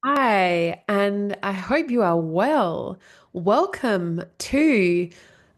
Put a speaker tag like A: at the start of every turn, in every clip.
A: Hi, and I hope you are well. Welcome to,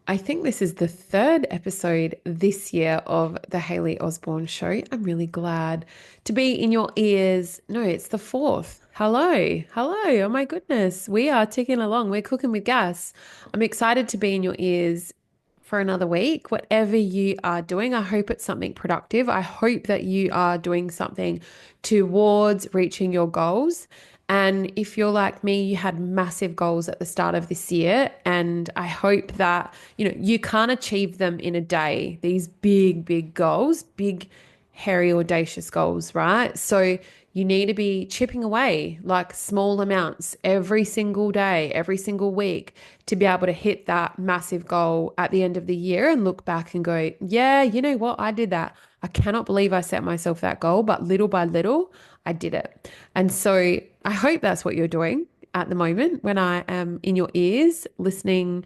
A: I think this is the third episode this year of the Hayley Osborne Show. I'm really glad to be in your ears. No, it's the fourth. Hello, hello. Oh my goodness, we are ticking along. We're cooking with gas. I'm excited to be in your ears for another week. Whatever you are doing, I hope it's something productive. I hope that you are doing something towards reaching your goals. And if you're like me, you had massive goals at the start of this year. And I hope that, you can't achieve them in a day. These big, big goals, big, hairy, audacious goals, right? So you need to be chipping away like small amounts every single day, every single week to be able to hit that massive goal at the end of the year and look back and go, yeah, you know what? I did that. I cannot believe I set myself that goal, but little by little, I did it. And so I hope that's what you're doing at the moment when I am in your ears listening,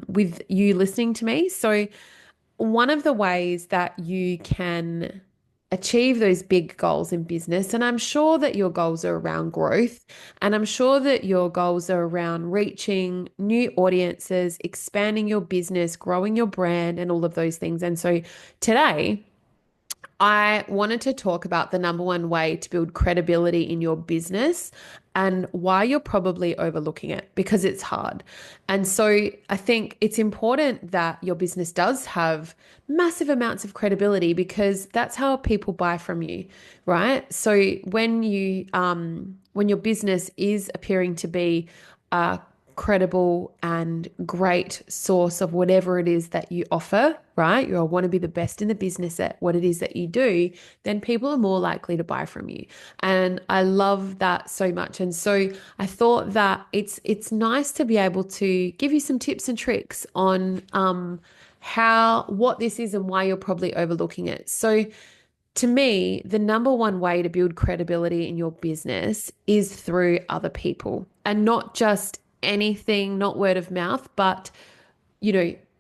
A: with you listening to me. So, one of the ways that you can achieve those big goals in business, and I'm sure that your goals are around growth, and I'm sure that your goals are around reaching new audiences, expanding your business, growing your brand, and all of those things. And so today, I wanted to talk about the number one way to build credibility in your business and why you're probably overlooking it because it's hard. And so I think it's important that your business does have massive amounts of credibility because that's how people buy from you, right? So when your business is appearing to be credible and great source of whatever it is that you offer, right? You want to be the best in the business at what it is that you do, then people are more likely to buy from you. And I love that so much. And so I thought that it's nice to be able to give you some tips and tricks on how what this is and why you're probably overlooking it. So to me, the number one way to build credibility in your business is through other people and not just anything, not word of mouth, but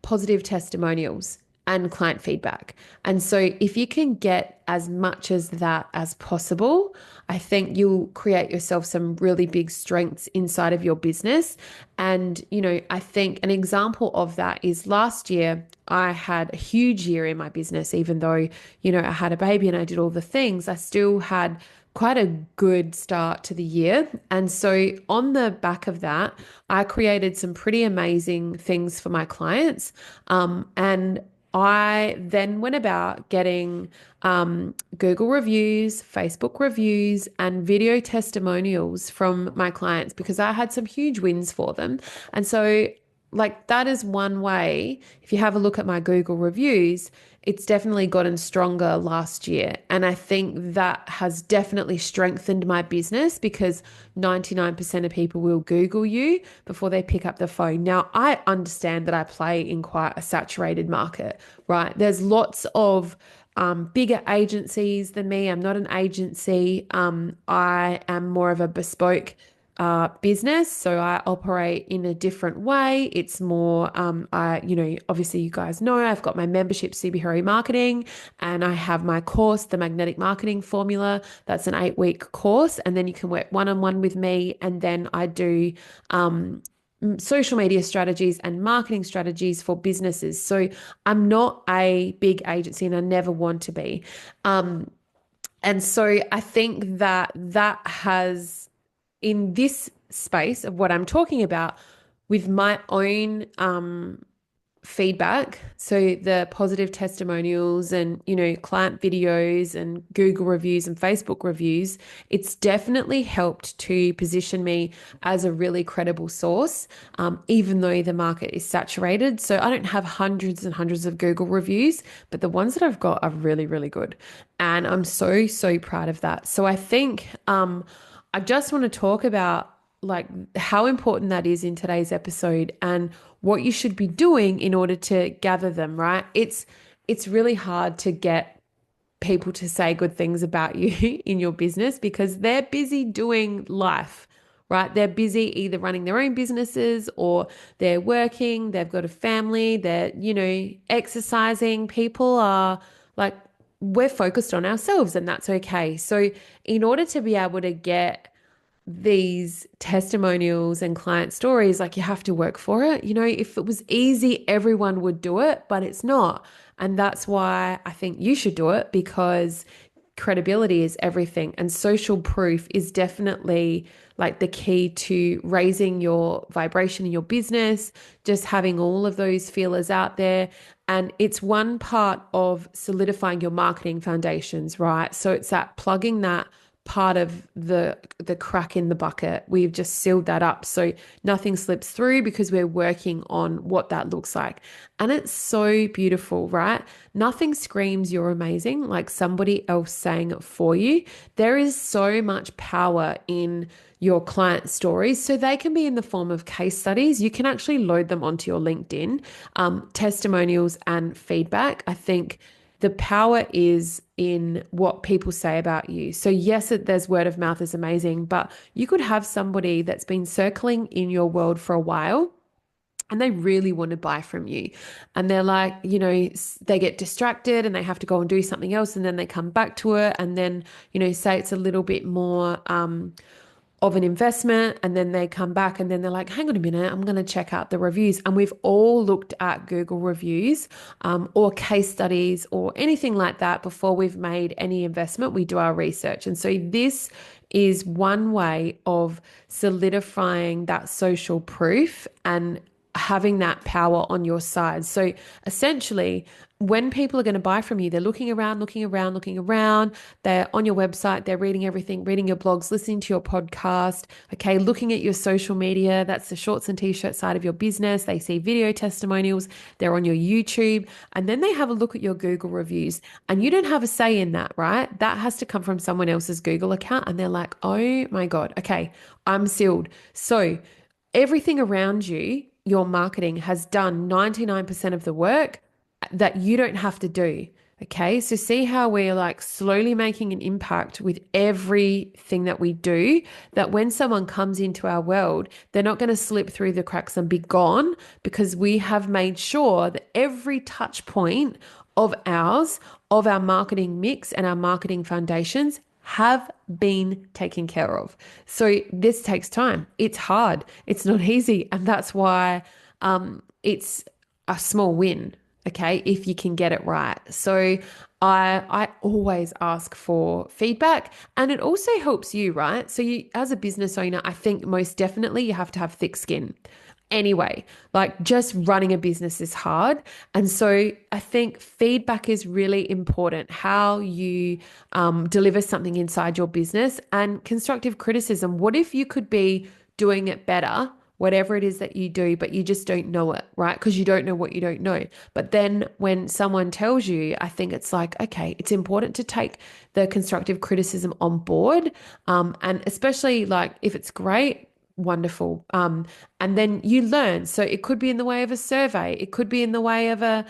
A: positive testimonials and client feedback. And so if you can get as much as that as possible, I think you'll create yourself some really big strengths inside of your business. And, I think an example of that is last year, I had a huge year in my business, even though, I had a baby and I did all the things, I still had quite a good start to the year. And so, on the back of that, I created some pretty amazing things for my clients. And I then went about getting Google reviews, Facebook reviews, and video testimonials from my clients because I had some huge wins for them. And so, like, that is one way. If you have a look at my Google reviews, it's definitely gotten stronger last year. And I think that has definitely strengthened my business because 99% of people will Google you before they pick up the phone. Now, I understand that I play in quite a saturated market, right? There's lots of bigger agencies than me. I'm not an agency. I am more of a bespoke business. So I operate in a different way. It's more, obviously you guys know I've got my membership CB Marketing and I have my course, the Magnetic Marketing Formula. That's an 8-week course. And then you can work one-on-one with me. And then I do, social media strategies and marketing strategies for businesses. So I'm not a big agency and I never want to be. And so I think that has in this space of what I'm talking about with my own feedback, so the positive testimonials and client videos and Google reviews and Facebook reviews, it's definitely helped to position me as a really credible source, even though the market is saturated. So I don't have hundreds and hundreds of Google reviews, but the ones that I've got are really, really good, and I'm so proud of that. So I think I just want to talk about like how important that is in today's episode and what you should be doing in order to gather them, right? It's really hard to get people to say good things about you in your business because they're busy doing life, right? They're busy either running their own businesses or they're working, they've got a family, they're, exercising. People are like, we're focused on ourselves and that's okay. So, in order to be able to get these testimonials and client stories, like you have to work for it. You know, if it was easy, everyone would do it, but it's not. And that's why I think you should do it, because credibility is everything. And social proof is definitely like the key to raising your vibration in your business, just having all of those feelers out there. And it's one part of solidifying your marketing foundations, right? So it's that plugging that part of the crack in the bucket. We've just sealed that up so nothing slips through, because we're working on what that looks like. And it's so beautiful, right? Nothing screams you're amazing like somebody else saying it for you. There is so much power in your client stories. So they can be in the form of case studies. You can actually load them onto your LinkedIn, testimonials and feedback. I think the power is in what people say about you. So yes, there's word of mouth is amazing, but you could have somebody that's been circling in your world for a while and they really want to buy from you. And they're like, they get distracted and they have to go and do something else. And then they come back to it. And then, say it's a little bit more, of an investment, and then they come back and then they're like, hang on a minute, I'm going to check out the reviews. And we've all looked at Google reviews, or case studies or anything like that before we've made any investment. We do our research. And so this is one way of solidifying that social proof and having that power on your side. So essentially, when people are going to buy from you, they're looking around, looking around, looking around. They're on your website, they're reading everything, reading your blogs, listening to your podcast, okay, looking at your social media. That's the shorts and t-shirt side of your business. They see video testimonials, they're on your YouTube, and then they have a look at your Google reviews. And you don't have a say in that, right? That has to come from someone else's Google account. And they're like, oh my God, okay, I'm sealed. So everything around you, your marketing has done 99% of the work that you don't have to do. Okay. So see how we're like slowly making an impact with everything that we do, that when someone comes into our world, they're not going to slip through the cracks and be gone, because we have made sure that every touch point of ours, of our marketing mix and our marketing foundations have been taken care of. So this takes time. It's hard. It's not easy. And that's why it's a small win, okay, if you can get it right. So I always ask for feedback, and it also helps you, right? So you, as a business owner, I think most definitely you have to have thick skin. Anyway, like just running a business is hard. And so I think feedback is really important, how you deliver something inside your business, and constructive criticism. What if you could be doing it better, whatever it is that you do, but you just don't know it, right? Because you don't know what you don't know. But then when someone tells you, I think it's like, okay, it's important to take the constructive criticism on board. And especially like if it's great, wonderful. And then you learn. So it could be in the way of a survey. It could be in the way of a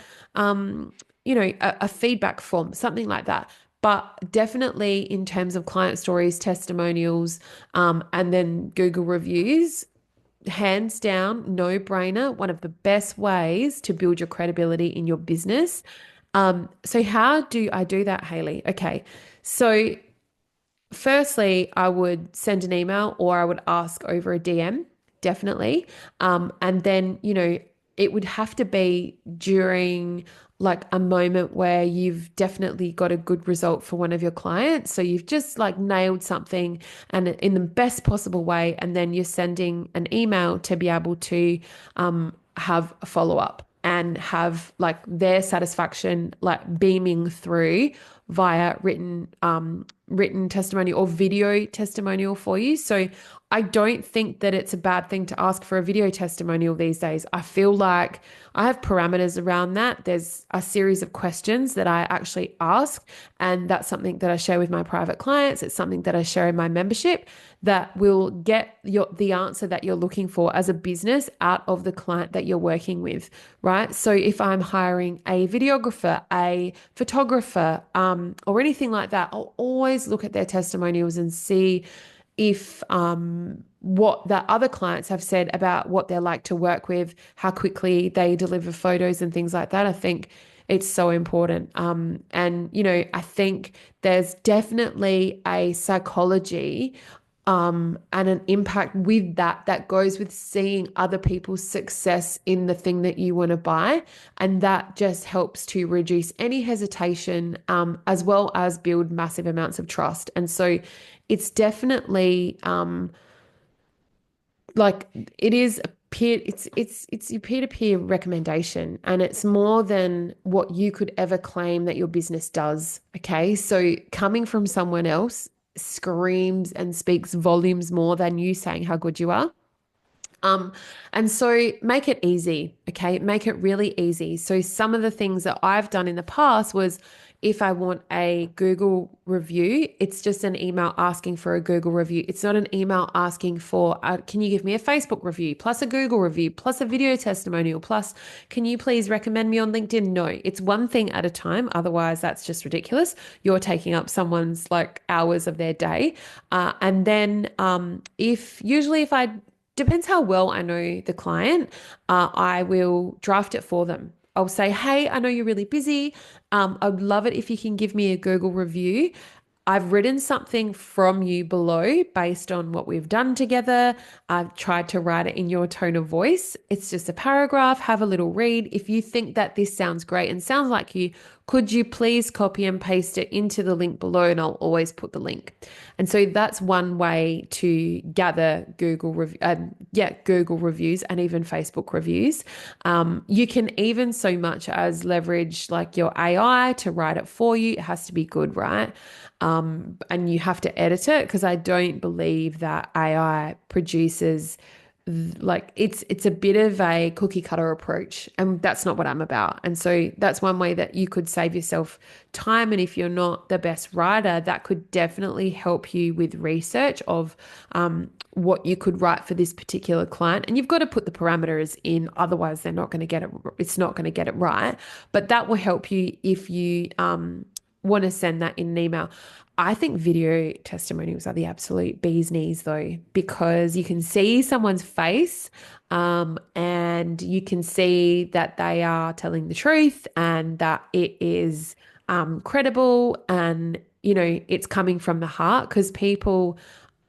A: feedback form, something like that. But definitely in terms of client stories, testimonials, and then Google reviews, hands down, no brainer, one of the best ways to build your credibility in your business. So how do I do that, Hayley? Okay. So firstly, I would send an email or I would ask over a DM, definitely. And then, it would have to be during like a moment where you've definitely got a good result for one of your clients. So you've just like nailed something and in the best possible way. And then you're sending an email to be able to have a follow up and have like their satisfaction like beaming through via written testimony or video testimonial for you. So I don't think that it's a bad thing to ask for a video testimonial these days. I feel like I have parameters around that. There's a series of questions that I actually ask, and that's something that I share with my private clients. It's something that I share in my membership that will get the answer that you're looking for as a business out of the client that you're working with, right? So if I'm hiring a videographer, a photographer, or anything like that, I'll always look at their testimonials and see if what the other clients have said about what they're like to work with, how quickly they deliver photos and things like that. I think it's so important. And I think there's definitely a psychology and an impact with that goes with seeing other people's success in the thing that you want to buy. And that just helps to reduce any hesitation, as well as build massive amounts of trust. And so it's definitely like it is a peer it's your peer-to-peer recommendation, and it's more than what you could ever claim that your business does. Okay, so coming from someone else screams and speaks volumes more than you saying how good you are. um, and so make it easy, okay? Make it really easy. So some of the things that I've done in the past was, if I want a Google review, it's just an email asking for a Google review. It's not an email asking for, can you give me a Facebook review plus a Google review plus a video testimonial plus, can you please recommend me on LinkedIn? No, it's one thing at a time. Otherwise, that's just ridiculous. You're taking up someone's like hours of their day. And then if I depends how well I know the client, I will draft it for them. I'll say, hey, I know you're really busy. I'd love it if you can give me a Google review. I've written something from you below based on what we've done together. I've tried to write it in your tone of voice. It's just a paragraph. Have a little read. If you think that this sounds great and sounds like you, could you please copy and paste it into the link below? And I'll always put the link. And so that's one way to gather Google reviews and even Facebook reviews. You can even so much as leverage like your AI to write it for you. It has to be good, right? And you have to edit it, because I don't believe that AI produces, like, it's a bit of a cookie cutter approach, and that's not what I'm about. And so that's one way that you could save yourself time. And if you're not the best writer, that could definitely help you with research of what you could write for this particular client. And you've got to put the parameters in, otherwise they're not going to get it. It's not going to get it right. But that will help you if you want to send that in an email. I think video testimonials are the absolute bee's knees, though, because you can see someone's face, and you can see that they are telling the truth and that it is credible, and, it's coming from the heart. Because people,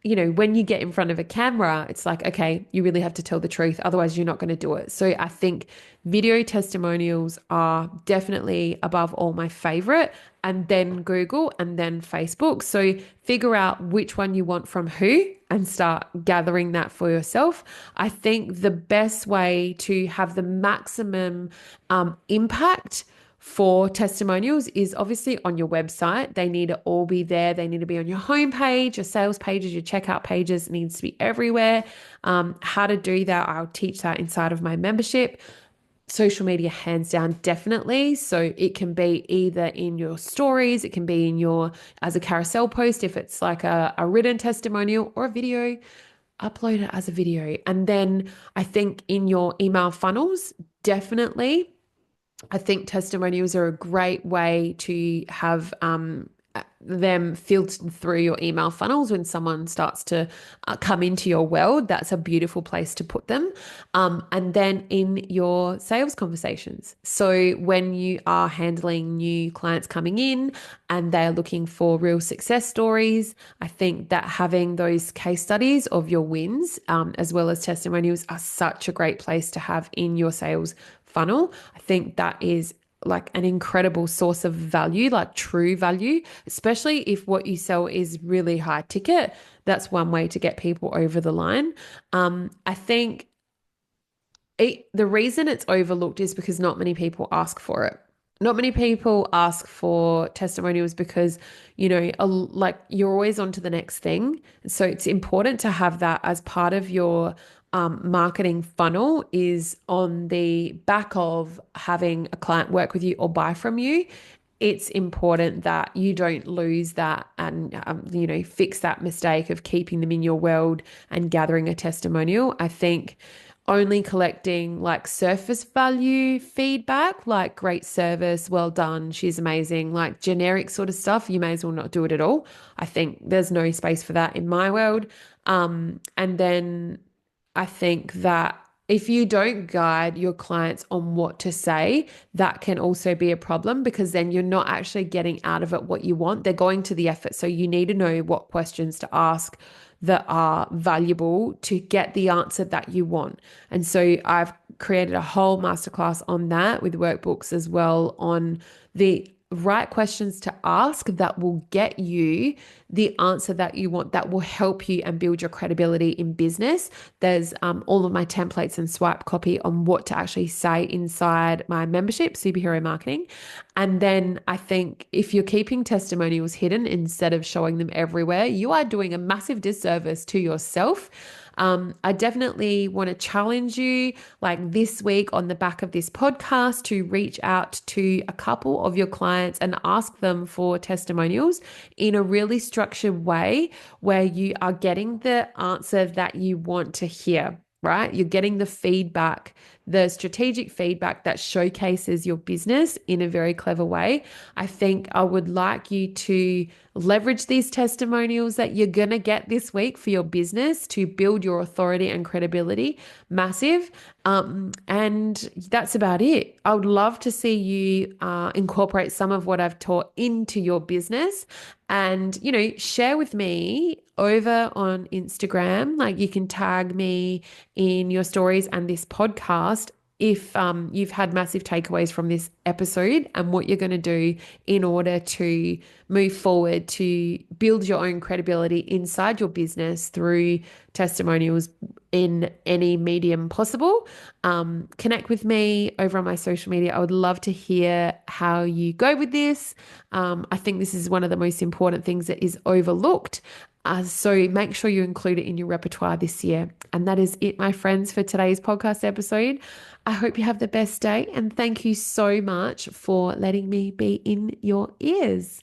A: when you get in front of a camera, it's like, okay, you really have to tell the truth. Otherwise, you're not going to do it. So I think video testimonials are definitely above all my favorite, and then Google, and then Facebook. So figure out which one you want from who and start gathering that for yourself. I think the best way to have the maximum impact for testimonials is obviously on your website. They need to all be there. They need to be on your homepage, your sales pages, your checkout pages. It needs to be everywhere. How to do that, I'll teach that inside of my membership. Social media, hands down, definitely. So it can be either in your stories, it can be in your, as a carousel post, if it's like a written testimonial, or a video, upload it as a video. And then I think in your email funnels, definitely, I think testimonials are a great way to have them filtered through your email funnels when someone starts to come into your world. That's a beautiful place to put them. And then in your sales conversations. So when you are handling new clients coming in and they're looking for real success stories, I think that having those case studies of your wins, as well as testimonials, are such a great place to have in your sales funnel. I think that is like an incredible source of value, like true value, especially if what you sell is really high ticket. That's one way to get people over the line. I think the reason it's overlooked is because not many people ask for it. Not many people ask for testimonials because, like, you're always on to the next thing. So it's important to have that as part of your marketing funnel, is on the back of having a client work with you or buy from you. It's important that you don't lose that and, fix that mistake of keeping them in your world and gathering a testimonial. I think only collecting like surface value feedback, like great service, well done, she's amazing, like generic sort of stuff, you may as well not do it at all. I think there's no space for that in my world. And then I think that if you don't guide your clients on what to say, that can also be a problem because then you're not actually getting out of it what you want. They're going to the effort. So you need to know what questions to ask that are valuable to get the answer that you want. And so I've created a whole masterclass on that with workbooks as well on the right questions to ask that will get you the answer that you want, that will help you and build your credibility in business. There's all of my templates and swipe copy on what to actually say inside my membership, Superhero Marketing. And then I think if you're keeping testimonials hidden instead of showing them everywhere, you are doing a massive disservice to yourself. I definitely want to challenge you, like this week on the back of this podcast, to reach out to a couple of your clients and ask them for testimonials in a really structured way where you are getting the answer that you want to hear. Right? You're getting the feedback, the strategic feedback that showcases your business in a very clever way. I think I would like you to leverage these testimonials that you're going to get this week for your business to build your authority and credibility. Massive. And that's about it. I would love to see you incorporate some of what I've taught into your business and, share with me over on Instagram. Like you can tag me in your stories and this podcast if you've had massive takeaways from this episode and what you're going to do in order to move forward to build your own credibility inside your business through testimonials in any medium possible. Connect with me over on my social media. I would love to hear how you go with this. I think this is one of the most important things that is overlooked. So make sure you include it in your repertoire this year. And that is it, my friends, for today's podcast episode. I hope you have the best day and thank you so much for letting me be in your ears.